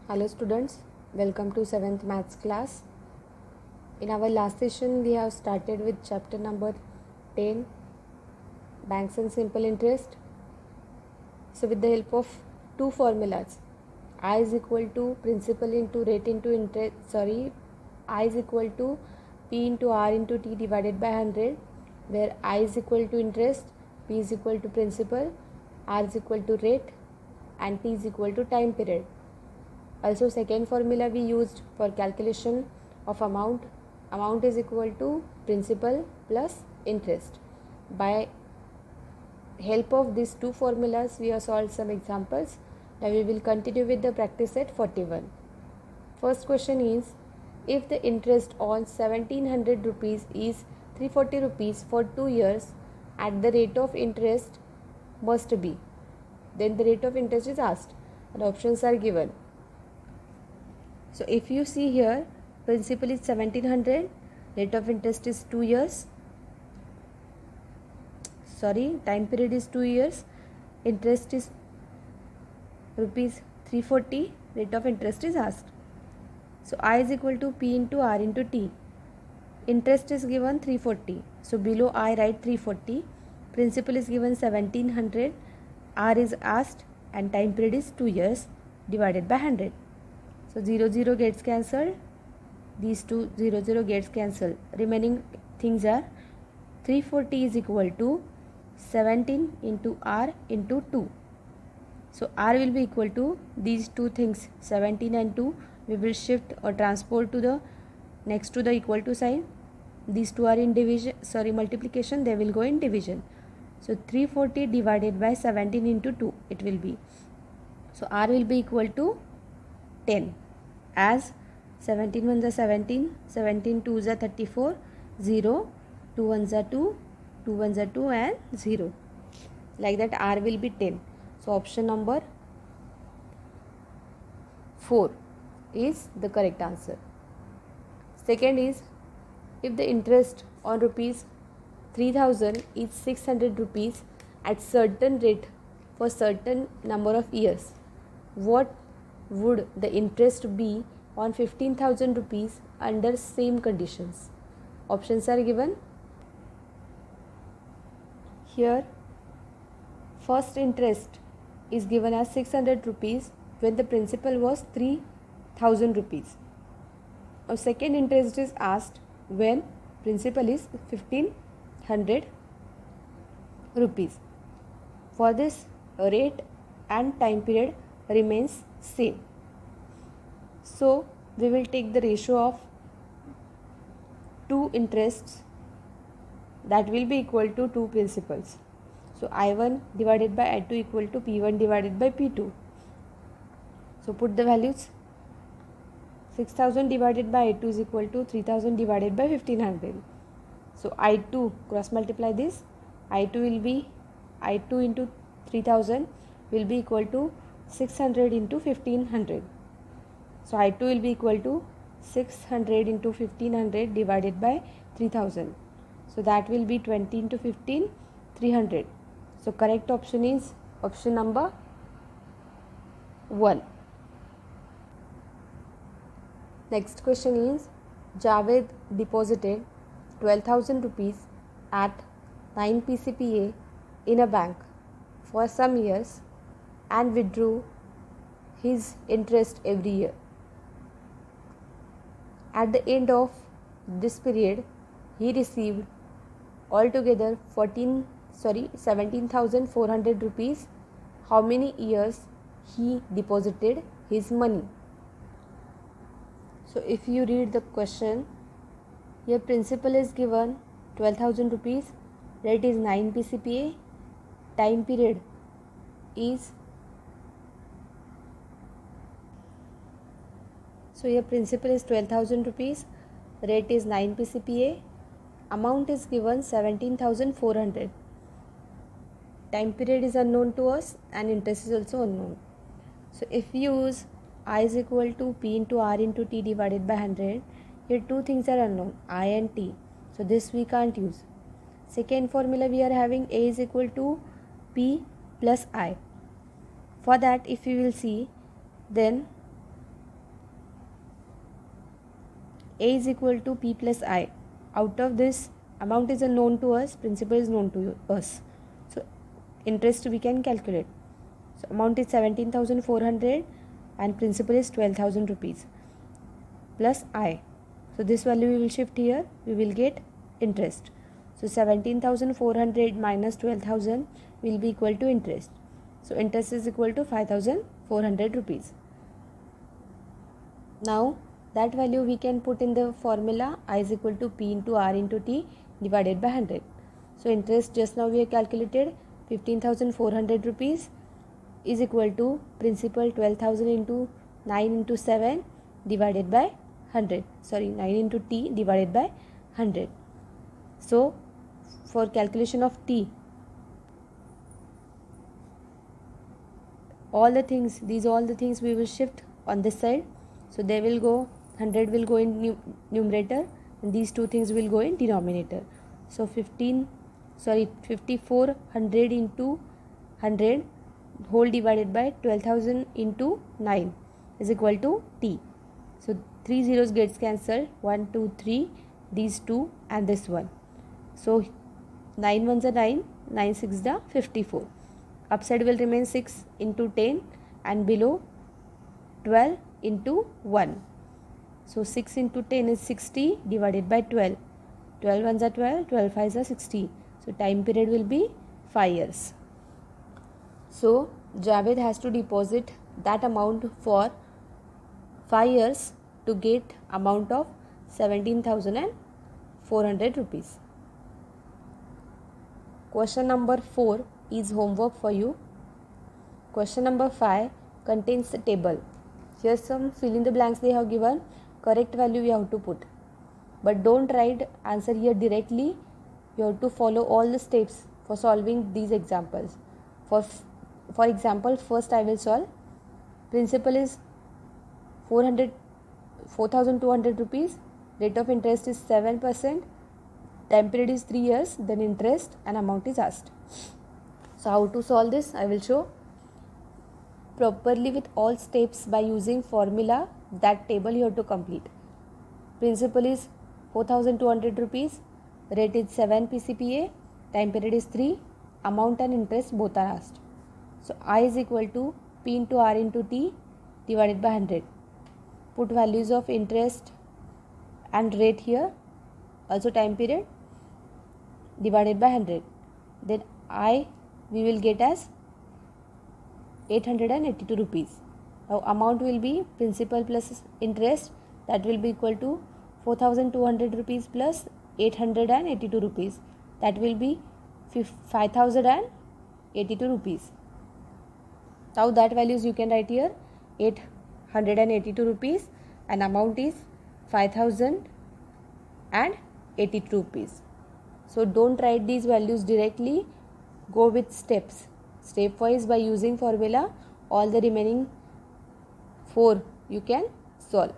Hello students, welcome to 7th maths class. In our last session we have started with chapter number 10, banks and simple interest. So with the help of two formulas, I is equal to principal into rate into interest, I is equal to P into R into T divided by 100, where I is equal to interest, P is equal to principal, R is equal to rate and T is equal to time period. Also, second formula we used for calculation of amount is equal to principal plus interest. By help of these two formulas we have solved some examples. Now we will continue with the practice set 41. First question is, if the interest on 1700 rupees is 340 rupees for 2 years at the rate of interest must be, then the rate of interest is asked and options are given. So if you see here, principal is 1700, rate of interest is 2 years, time period is 2 years, interest is rupees 340, rate of interest is asked. So I is equal to P into R into T. Interest is given 340, so below I write 340, principal is given 1700, R is asked and time period is 2 years divided by 100. So 0 gets cancelled, these two 0 gets cancelled, remaining things are 340 is equal to 17 into R into 2. So R will be equal to these two things, 17 and 2, we will shift or transport to the next to the equal to sign. These two are in multiplication, they will go in division. So 340 divided by 17 into 2 it will be. So R will be equal to 10. As 17 1s are 17, 17 2s are 34, 0, 2 1s are 2, 2 1s are 2 and 0. Like that R will be 10. So option number 4 is the correct answer. Second is, if the interest on rupees 3000 is 600 rupees at certain rate for certain number of years, what would the interest be on 15,000 rupees under same conditions? Options are given. Here, first interest is given as 600 rupees when the principal was 3,000 rupees. Now, second interest is asked when principal is 1500 rupees. For this, rate and time period remains same. So we will take the ratio of two interests that will be equal to two principals. So I1 divided by I2 equal to P1 divided by P2. So put the values. 6000 divided by I2 is equal to 3000 divided by 1500. So I2, cross multiply this, I2 will be I2 into 3000 will be equal to 600 into 1500. So I2 will be equal to 600 into 1500 divided by 3000. So that will be 20 into 15, 300. So correct option is option number 1. Next question is, Javed deposited 12,000 rupees at 9 PCPA in a bank for some years and withdrew his interest every year. At the end of this period, he received altogether 17,400 rupees. How many years he deposited his money? So if you read the question, your principal is given 12,000 rupees, rate is 9 PCPA, time period is, so your principal is 12,000 rupees, rate is 9 PCPA, amount is given 17,400, time period is unknown to us and interest is also unknown. So if you use I is equal to P into R into T divided by 100, here two things are unknown, I and T, so this we can't use. Second formula we are having A is equal to P plus I. For that, if you will see, then A is equal to P plus I. Out of this, amount is unknown to us, principal is known to us. So interest we can calculate. So amount is 17,400 and principal is 12,000 rupees plus I. So this value we will shift here, we will get interest. So 17,400 minus 12,000 will be equal to interest. So interest is equal to 5,400 rupees. Now that value we can put in the formula I is equal to P into R into T divided by 100. So interest just now we have calculated 15,400 rupees is equal to principal 12,000 into 9 into 7 divided by 100. 9 into T divided by 100. So for calculation of T, all the things we will shift on this side. So they will go, 100 will go in numerator and these two things will go in denominator. So 5400 into 100 whole divided by 12,000 into 9 is equal to T. So 3 zeros gets cancelled, 1, 2, 3, these two and this one. So 9 ones are 9, 9 6 the 54. Upside will remain 6 into 10 and below 12 into 1. So 6 into 10 is 60 divided by 12. 12 ones are 12, 12 5s are 60. So time period will be 5 years. So Javed has to deposit that amount for 5 years to get amount of 17,400 rupees. Question number 4 is homework for you. Question number 5 contains the table. Here's some fill in the blanks they have given. Correct value you have to put. But don't write answer here directly. You have to follow all the steps for solving these examples. For example, first I will solve. Principal is 4,200 rupees. Rate of interest is 7%. Time period is 3 years. Then interest and amount is asked. So how to solve this? I will show properly with all steps by using formula. That table you have to complete. Principal is 4,200 rupees. Rate is 7 PCPA. Time period is 3. Amount and interest both are asked. So I is equal to P into R into T divided by 100. Put values of interest and rate here. Also time period divided by 100. Then I we will get as 882 rupees. Now amount will be principal plus interest, that will be equal to 4,200 rupees plus 882 rupees, that will be 5,082 rupees. Now that values you can write here, 882 rupees and amount is 5,082 rupees. So don't write these values directly, go with steps. Stepwise by using formula, all the remaining 4 you can solve.